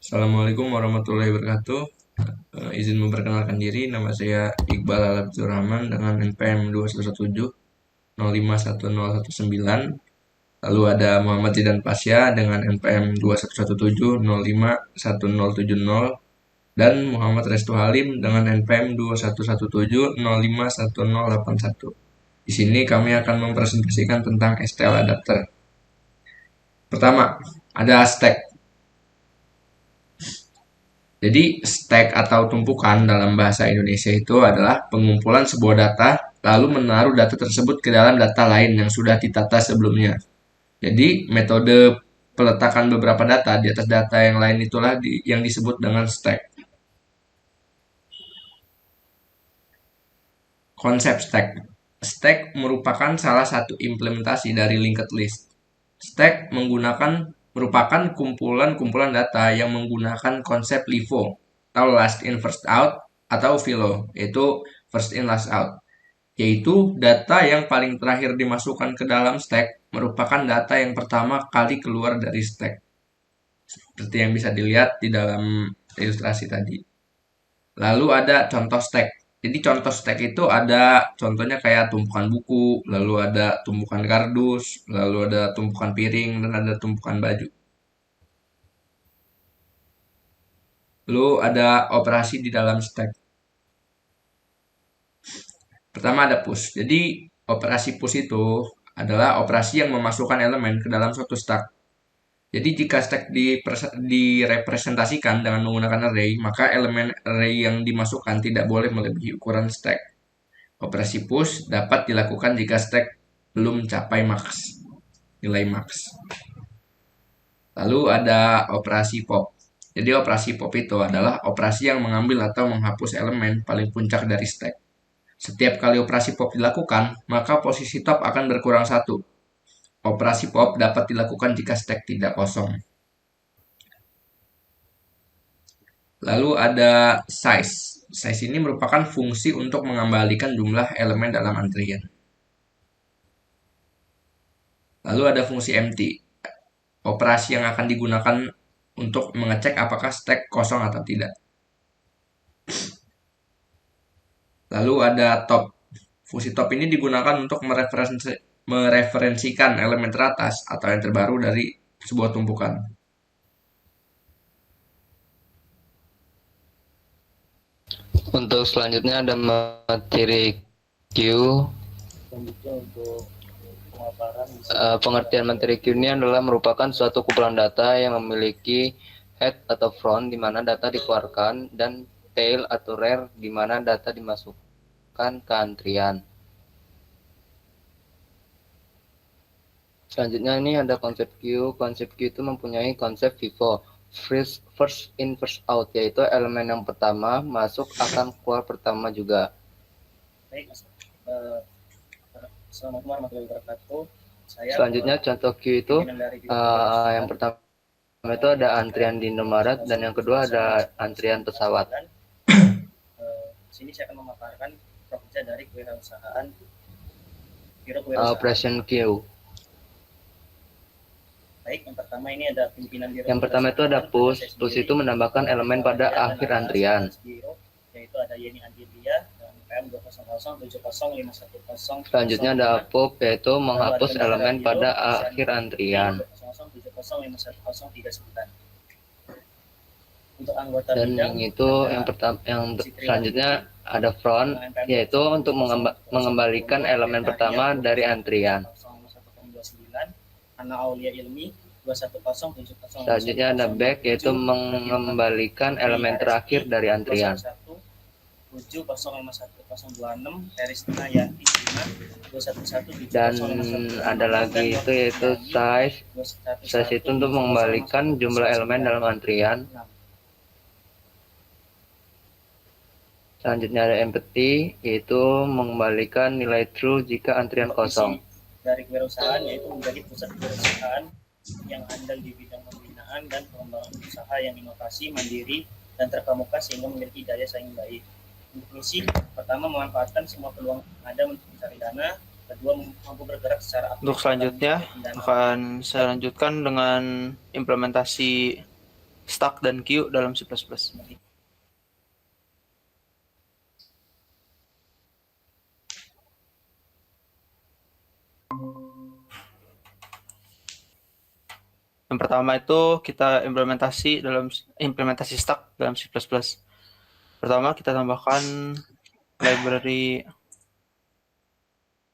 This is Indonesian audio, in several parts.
Assalamualaikum warahmatullahi wabarakatuh. Izin memperkenalkan diri, nama saya Iqbal Alabdur Rahman dengan NPM 2117 051019. Lalu ada Muhammad Zidan Pasya dengan NPM 2117 051070 dan Muhammad Restu Halim dengan NPM 2117 051081. Di sini kami akan mempresentasikan tentang STL adapter. Pertama, ada stack. Jadi stack atau tumpukan dalam bahasa Indonesia itu adalah pengumpulan sebuah data lalu menaruh data tersebut ke dalam data lain yang sudah ditata sebelumnya. Jadi metode peletakan beberapa data di atas data yang lain itulah yang disebut dengan stack. Konsep stack. Stack merupakan salah satu implementasi dari linked list. Stack merupakan kumpulan-kumpulan data yang menggunakan konsep LIFO atau last in first out atau FILO, yaitu first in last out. Yaitu data yang paling terakhir dimasukkan ke dalam stack merupakan data yang pertama kali keluar dari stack. Seperti yang bisa dilihat di dalam ilustrasi tadi. Lalu ada contoh stack. Jadi contoh stack itu ada contohnya kayak tumpukan buku, lalu ada tumpukan kardus, lalu ada tumpukan piring, dan ada tumpukan baju. Lalu ada operasi di dalam stack. Pertama ada push. Jadi operasi push itu adalah operasi yang memasukkan elemen ke dalam suatu stack. Jadi jika stack direpresentasikan dengan menggunakan array, maka elemen array yang dimasukkan tidak boleh melebihi ukuran stack. Operasi push dapat dilakukan jika stack belum mencapai nilai max. Lalu ada operasi pop. Jadi operasi pop itu adalah operasi yang mengambil atau menghapus elemen paling puncak dari stack. Setiap kali operasi pop dilakukan, maka posisi top akan berkurang satu. Operasi pop dapat dilakukan jika stack tidak kosong. Lalu ada size. Size ini merupakan fungsi untuk mengembalikan jumlah elemen dalam antrian. Lalu ada fungsi empty. Operasi yang akan digunakan untuk mengecek apakah stack kosong atau tidak. Lalu ada top. Fungsi top ini digunakan untuk mereferensikan elemen teratas atau yang terbaru dari sebuah tumpukan. Untuk selanjutnya ada materi Q. Selanjutnya untuk pemaparan Pengertian materi Q ini adalah merupakan suatu kumpulan data yang memiliki head atau front di mana data dikeluarkan dan tail atau rear di mana data dimasukkan ke antrian. Selanjutnya ini ada konsep Q. Konsep Q itu mempunyai konsep FIFO, first in first out, yaitu elemen yang pertama masuk akan keluar pertama juga. baik. Assalamualaikum warahmatullahi wabarakatuh. Selanjutnya contoh Q itu yang pertama itu ada antrian di Indomaret dan yang kedua ada antrian pesawat. Sini saya akan memaparkan pekerja dari kewirausahaan. Operation Q. Baik, yang pertama ini ada pimpinan biro. Yang pertama itu ada push. Push itu menambahkan elemen pada akhir antrian. Yaitu ada Yeni Adilia dan PM 200705010. Selanjutnya ada pop, yaitu menghapus elemen pada akhir antrian. Untuk anggota Dan yang itu yang selanjutnya ada front, yaitu untuk mengembalikan elemen pertama dari antrian. Ana Aulia Ilmi 21070. Selanjutnya ada back, yaitu mengembalikan elemen terakhir dari antrian. 7051026 Terisna Yanti 211. Dan ada lagi itu yaitu size. Size itu untuk mengembalikan jumlah elemen dalam antrian. Selanjutnya ada empty, yaitu mengembalikan nilai true jika antrian kosong. Dari kewirausahaan yaitu menjadi pusat kewirausahaan yang andal di bidang pembinaan dan pengembangan usaha yang inovasi, mandiri, dan terkemuka sehingga memiliki daya saing baik. Untuk misi, pertama memanfaatkan semua peluang yang ada untuk mencari dana, kedua mampu bergerak secara aktif. Untuk selanjutnya akan saya lanjutkan dengan implementasi stack dan queue dalam C++. Yang pertama itu kita implementasi stack dalam C++. Pertama kita tambahkan library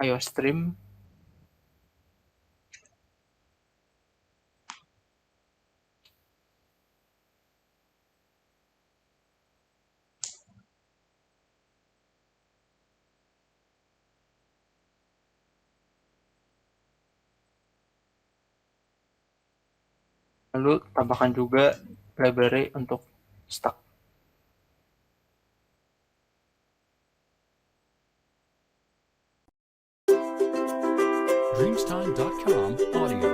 IOStream. Lalu tambahkan juga library untuk stack. Dreamstime.com audio.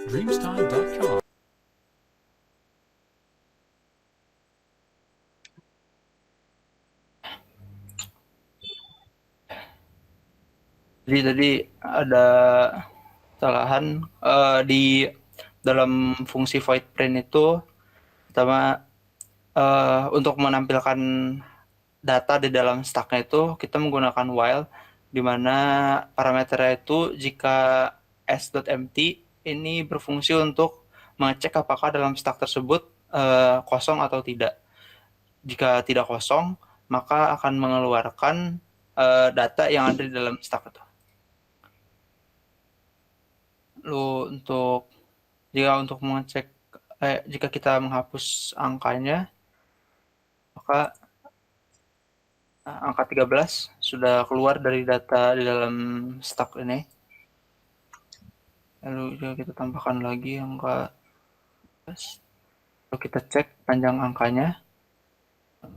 Dreamstime.com. Jadi tadi ada kesalahan di dalam fungsi void print itu, pertama untuk menampilkan data di dalam stacknya itu kita menggunakan while, di mana parameternya itu jika s.empty ini berfungsi untuk mengecek apakah dalam stack tersebut kosong atau tidak. Jika tidak kosong, maka akan mengeluarkan data yang ada di dalam stack itu. Lalu untuk mengecek jika kita menghapus angkanya, maka angka 13 sudah keluar dari data di dalam stack ini. Lalu juga kita tambahkan lagi angka 13. Lalu kita cek panjang angkanya.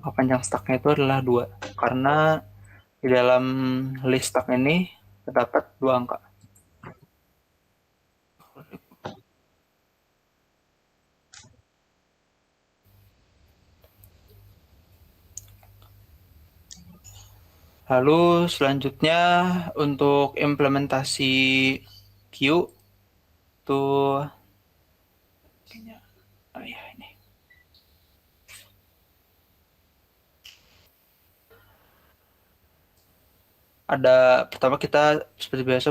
Panjang stacknya itu adalah 2, karena di dalam list stack ini terdapat 2 angka. Lalu selanjutnya untuk implementasi queue itu ini. Pertama kita seperti biasa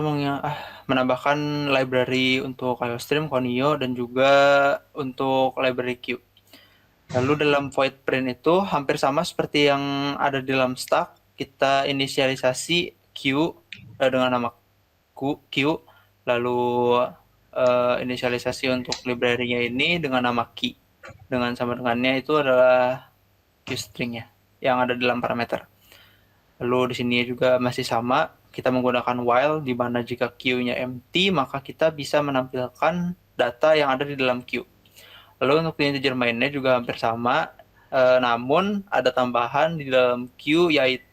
menambahkan library untuk IOStream, Conio, dan juga untuk library queue. Lalu dalam void print itu hampir sama seperti yang ada di dalam stack. Kita inisialisasi queue dengan nama queue, lalu inisialisasi untuk library-nya ini dengan nama key. Dengan sama dengannya itu adalah queue string-nya yang ada dalam parameter. Lalu di sini juga masih sama, kita menggunakan while, di mana jika queue-nya empty, maka kita bisa menampilkan data yang ada di dalam queue. Lalu untuk integer mainnya juga hampir sama, namun ada tambahan di dalam queue, yaitu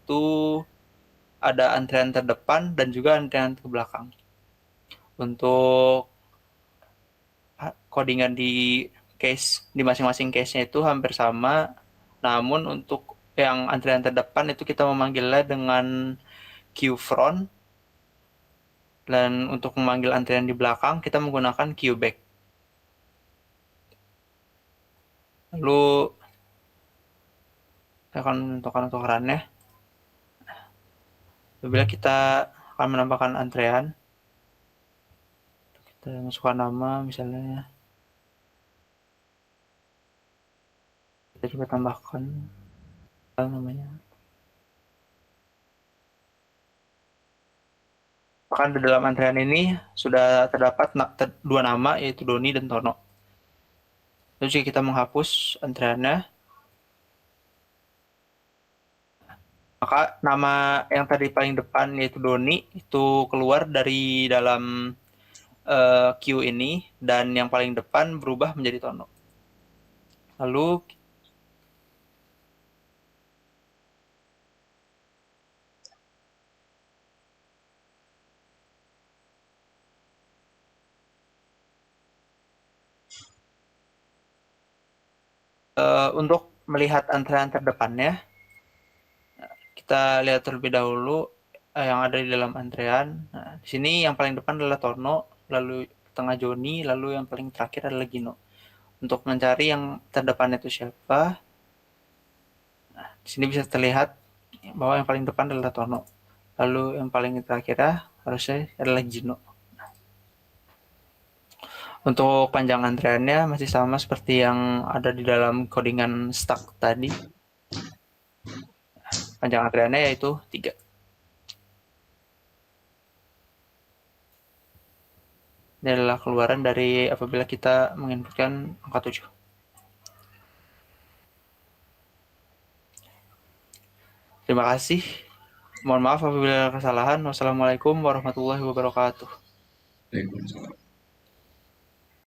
ada antrean terdepan dan juga antrean ke belakang. Untuk codingan di masing-masing case-nya itu hampir sama, namun untuk yang antrean terdepan itu kita memanggilnya dengan queue front, dan untuk memanggil antrean di belakang kita menggunakan queue back. Lalu kita akan menentukan tukerannya. Apabila kita akan menambahkan antrean, kita masukkan nama misalnya, kita juga tambahkan namanya. Bahkan di dalam antrean ini sudah terdapat 2 nama, yaitu Doni dan Tono. Lalu jika kita menghapus antreannya, maka nama yang tadi paling depan yaitu Doni itu keluar dari dalam queue ini, dan yang paling depan berubah menjadi Tono. Lalu untuk melihat antrean terdepannya, kita lihat terlebih dahulu yang ada di dalam antrean. Nah, di sini yang paling depan adalah Tono, lalu tengah Joni, lalu yang paling terakhir adalah Gino. Untuk mencari yang terdepan itu siapa, nah, di sini bisa terlihat bahwa yang paling depan adalah Tono. Lalu yang paling terakhir harusnya adalah Gino. Untuk panjang antreannya masih sama seperti yang ada di dalam codingan stack tadi. Panjang antreannya yaitu 3. Ini adalah keluaran dari apabila kita menginputkan angka 7. Terima kasih. Mohon maaf apabila ada kesalahan. Wassalamualaikum warahmatullahi wabarakatuh. Waalaikumsalam.